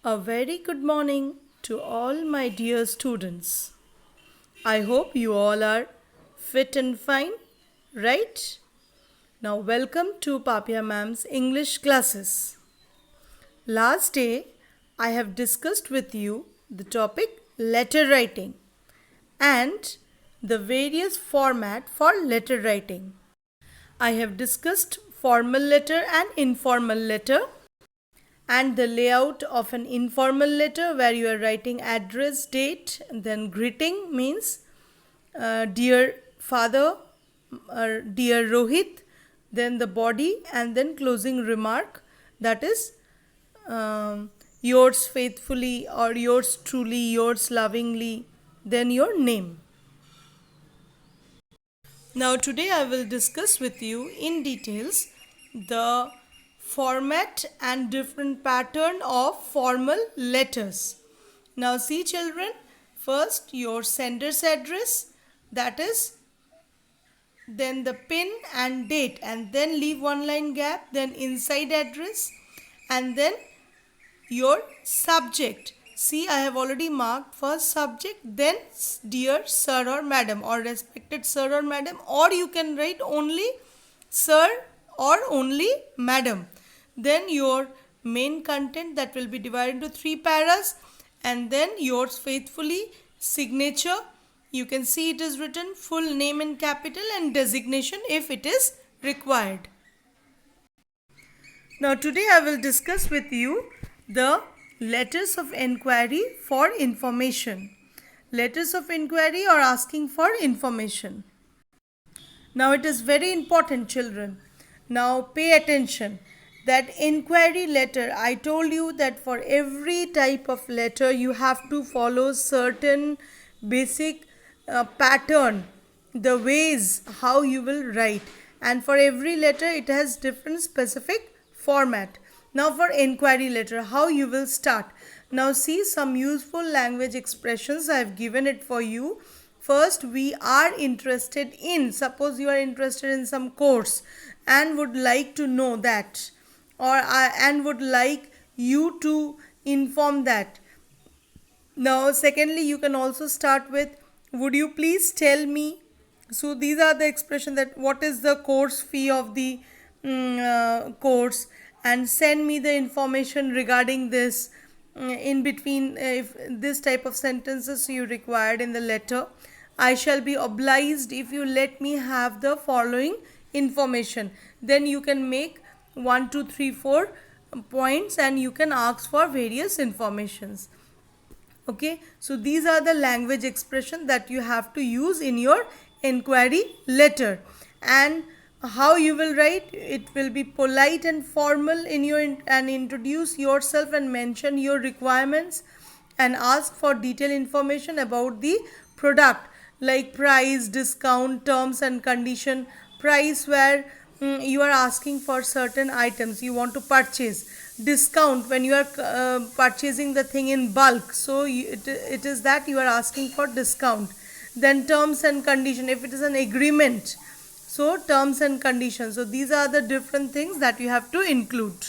A very good morning to all my dear students. I hope you all are fit and fine, right? Now, welcome to Papia Ma'am's English classes. Last day, I have discussed with you the topic letter writing and the various format for letter writing. I have discussed formal letter and informal letter and the layout of an informal letter where you are writing address, date, then greeting means dear father, dear Rohit, then the body, and then closing remark that is yours faithfully or yours truly, yours lovingly, then your name. Now, today I will discuss with you in details the format and different pattern of formal letters. Now, see children, first your sender's address, that is, then the pin and date, and then leave one line gap, then inside address, and then your subject. See, I have already marked first subject, then dear sir or madam or respected sir or madam, or you can write only sir or only madam. Then your main content that will be divided into 3 paras, and then yours faithfully, signature. You can see it is written full name in capital and designation if it is required. Now today I will discuss with you the letters of inquiry for information. Letters of inquiry or asking for information. Now it is very important, children. Now pay attention. That inquiry letter, I told you that for every type of letter you have to follow certain basic pattern, the ways how you will write, and for every letter it has different specific format. Now for inquiry letter, how you will start. Now see some useful language expressions I have given it for you. First, we are interested in, suppose you are interested in some course and would like to know that, or and would like you to inform that. Now secondly, you can also start with would you please tell me. So these are the expression that what is the course fee of the course, and send me the information regarding this. In between, if this type of sentences you required in the letter, I shall be obliged if you let me have the following information. Then you can make 1, 2, 3, 4 points and you can ask for various informations. Okay, so these are the language expression that you have to use in your inquiry letter. And how you will write, it will be polite and formal in your and introduce yourself and mention your requirements and ask for detailed information about the product like price, discount, terms and condition. Price where you are asking for certain items you want to purchase. Discount when you are purchasing the thing in bulk, so it is that you are asking for discount. Then terms and condition, if it is an agreement, so terms and conditions. So these are the different things that you have to include.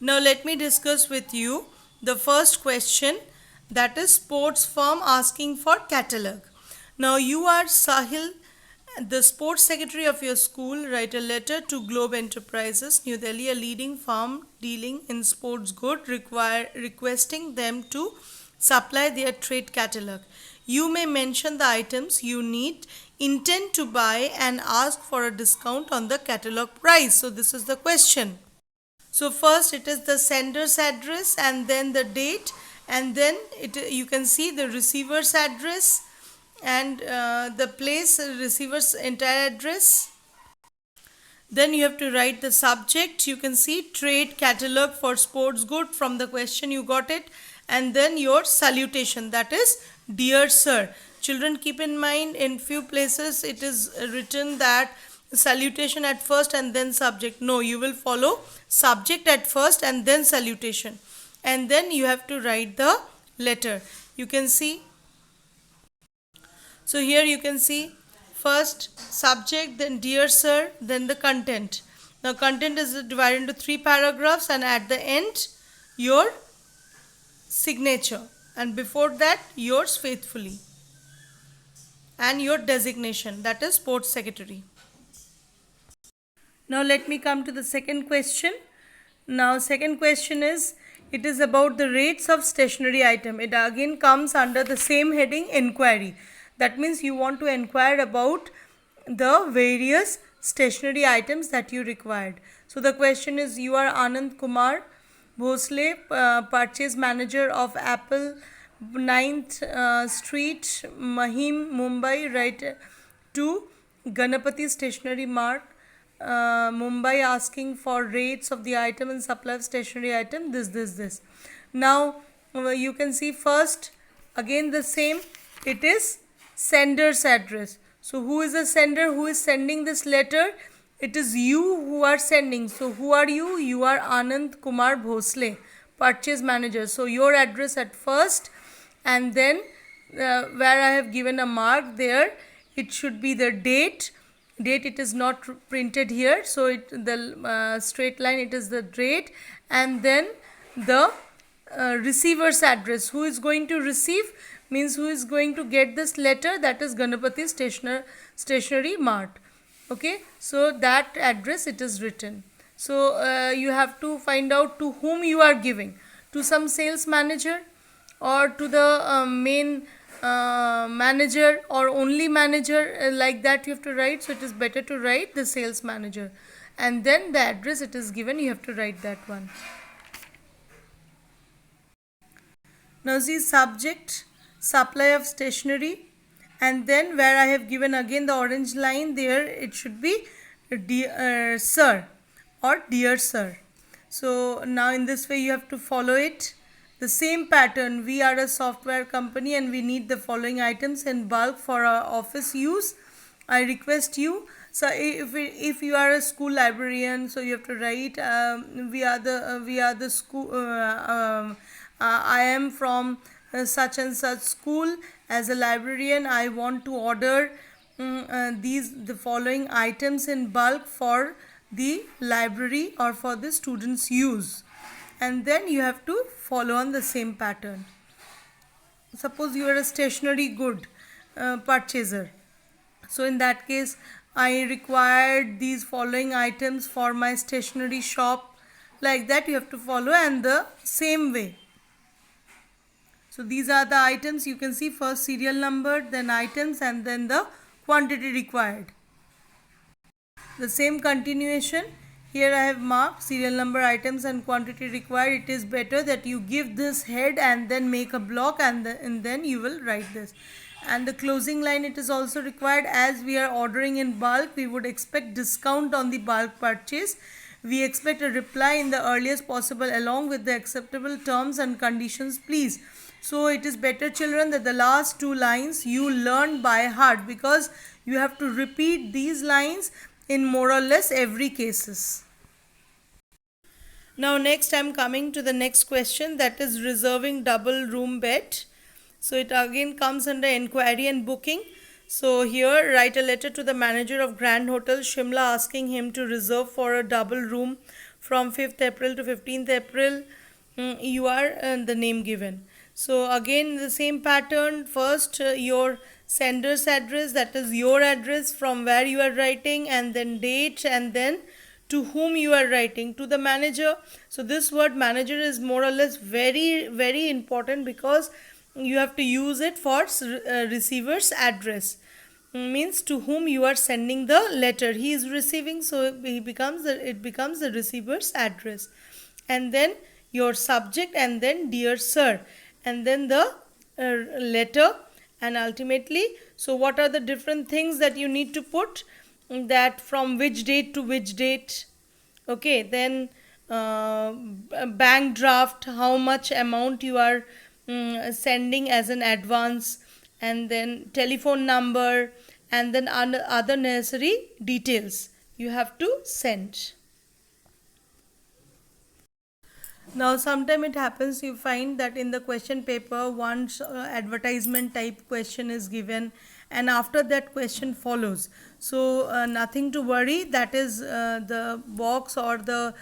Now let me discuss with you the first question, that is sports firm asking for catalog. Now you are Sahil, the sports secretary of your school. Write a letter to Globe Enterprises, New Delhi, a leading firm dealing in sports goods, requesting them to supply their trade catalog. You may mention the items you need, intend to buy, and ask for a discount on the catalog price. So this is the question. So first it is the sender's address and then the date, and then you can see the receiver's address and the place, receiver's entire address. Then you have to write the subject. You can see trade catalog for sports good, from the question you got it, and then your salutation, that is dear sir. Children, keep in mind in few places it is written that salutation at first and then subject. No, you will follow subject at first and then salutation, and then you have to write the letter. You can see, so here you can see first subject, then dear sir, then the content. Now content is divided into 3 paragraphs, and at the end your signature, and before that yours faithfully, and your designation, that is sports secretary. Now let me come to the second question. Now second question is, it is about the rates of stationery item. It again comes under the same heading, inquiry. That means you want to inquire about the various stationery items that you required. So the question is, you are Anand Kumar Bhosle, purchase manager of Apple 9th Street, Mahim, Mumbai, right to Ganapati Stationery Mart, Mumbai, asking for rates of the item and supply of stationery item, this. Now you can see first again the same, it is sender's address. So who is the sender, who is sending this letter? It is you who are sending. So who are you? You are Anand Kumar Bhosle, purchase manager. So your address at first, and then where I have given a mark there, it should be the date. It is not printed here, so the straight line, it is the date, and then the receiver's address. Who is going to receive means who is going to get this letter, that is Ganapati Stationery Mart. Okay, so that address it is written. So you have to find out to whom you are giving, to some sales manager or to the main manager or only manager, like that you have to write. So it is better to write the sales manager, and then the address it is given, you have to write that one. Now see, subject, supply of stationery, and then where I have given again the orange line, there it should be dear sir or dear sir. So now in this way you have to follow it. The same pattern, we are a software company and we need the following items in bulk for our office use. I request you. So if you are a school librarian, so you have to write, we are the school, I am from such and such school. As a librarian, I want to order the following items in bulk for the library or for the students' use. And then you have to follow on the same pattern. Suppose you are a stationery good purchaser. So in that case, I required these following items for my stationery shop. Like that you have to follow, and the same way. So these are the items. You can see first serial number, then items, and then the quantity required. The same continuation. Here I have marked serial number, items, and quantity required. It is better that you give this head and then make a block, and then you will write this. And the closing line, it is also required. As we are ordering in bulk, we would expect discount on the bulk purchase. We expect a reply in the earliest possible along with the acceptable terms and conditions, please. So it is better, children, that the last two lines you learn by heart, because you have to repeat these lines in more or less every cases. Now next I am coming to the next question, that is reserving double room bed. So it again comes under inquiry and booking. So here write a letter to the manager of Grand Hotel Shimla asking him to reserve for a double room from 5th April to 15th April. You are the name given. So again the same pattern, first your sender's address, that is your address from where you are writing, and then date, and then to whom you are writing, to the manager. So this word manager is more or less very important, because you have to use it for receiver's address. Means to whom you are sending the letter, he is receiving, so it becomes the receiver's address. And then your subject, and then dear sir, and then the letter, and ultimately, so what are the different things that you need to put, that from which date to which date. Okay, then bank draft, how much amount you are sending as an advance, and then telephone number, and then other necessary details you have to send. Now sometime it happens, you find that in the question paper one advertisement type question is given, and after that question follows. So nothing to worry, that is the box or the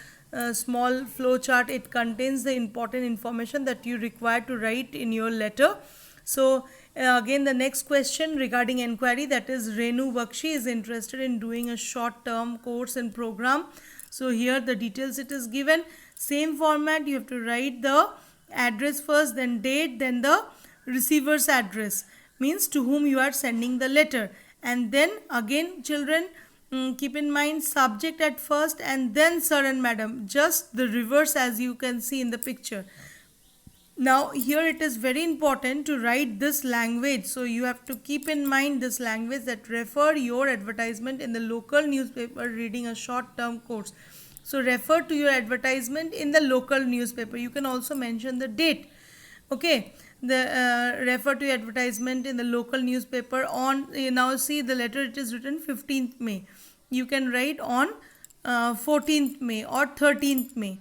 small flow chart. It contains the important information that you require to write in your letter. So again, the next question regarding inquiry, that is Renu Bakshi is interested in doing a short term course and program. So here the details it is given. Same format, you have to write the address first, then date, then the receiver's address, means to whom you are sending the letter. And then again children, keep in mind subject at first and then sir and madam, just the reverse as you can see in the picture. Now here it is very important to write this language, so you have to keep in mind this language, that refer your advertisement in the local newspaper reading a short term course. So refer to your advertisement in the local newspaper. You can also mention the date. Okay, the refer to advertisement in the local newspaper on, now see the letter, it is written 15th May. You can write on 14th May or 13th May.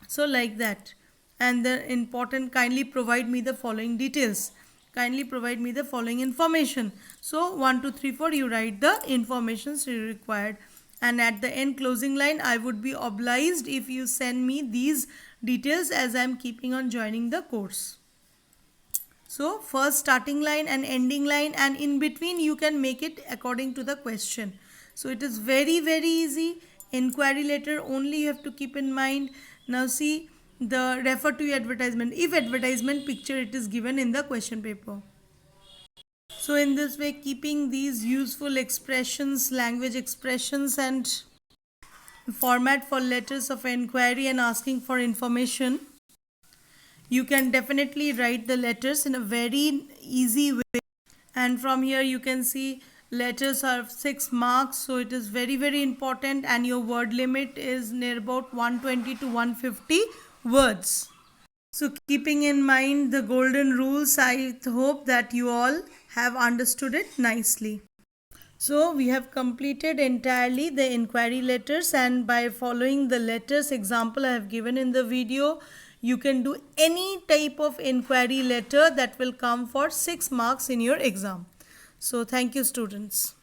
So like that. And the important, kindly provide me the following details. Kindly provide me the following information. So 1, 2, 3, 4, you write the informations required. And at the end closing line, I would be obliged if you send me these details as I am keeping on joining the course. So first starting line and ending line, and in between you can make it according to the question. So it is very easy. Inquiry letter only you have to keep in mind. Now see the refer to your advertisement, if advertisement picture it is given in the question paper. So in this way, keeping these useful expressions, language expressions and format for letters of inquiry and asking for information, you can definitely write the letters in a very easy way. And from here you can see letters are 6 marks, so it is very important, and your word limit is near about 120 to 150 words. So keeping in mind the golden rules, I hope that you all have understood it nicely. So we have completed entirely the inquiry letters, and by following the letters example I have given in the video, you can do any type of inquiry letter that will come for 6 marks in your exam. So thank you students.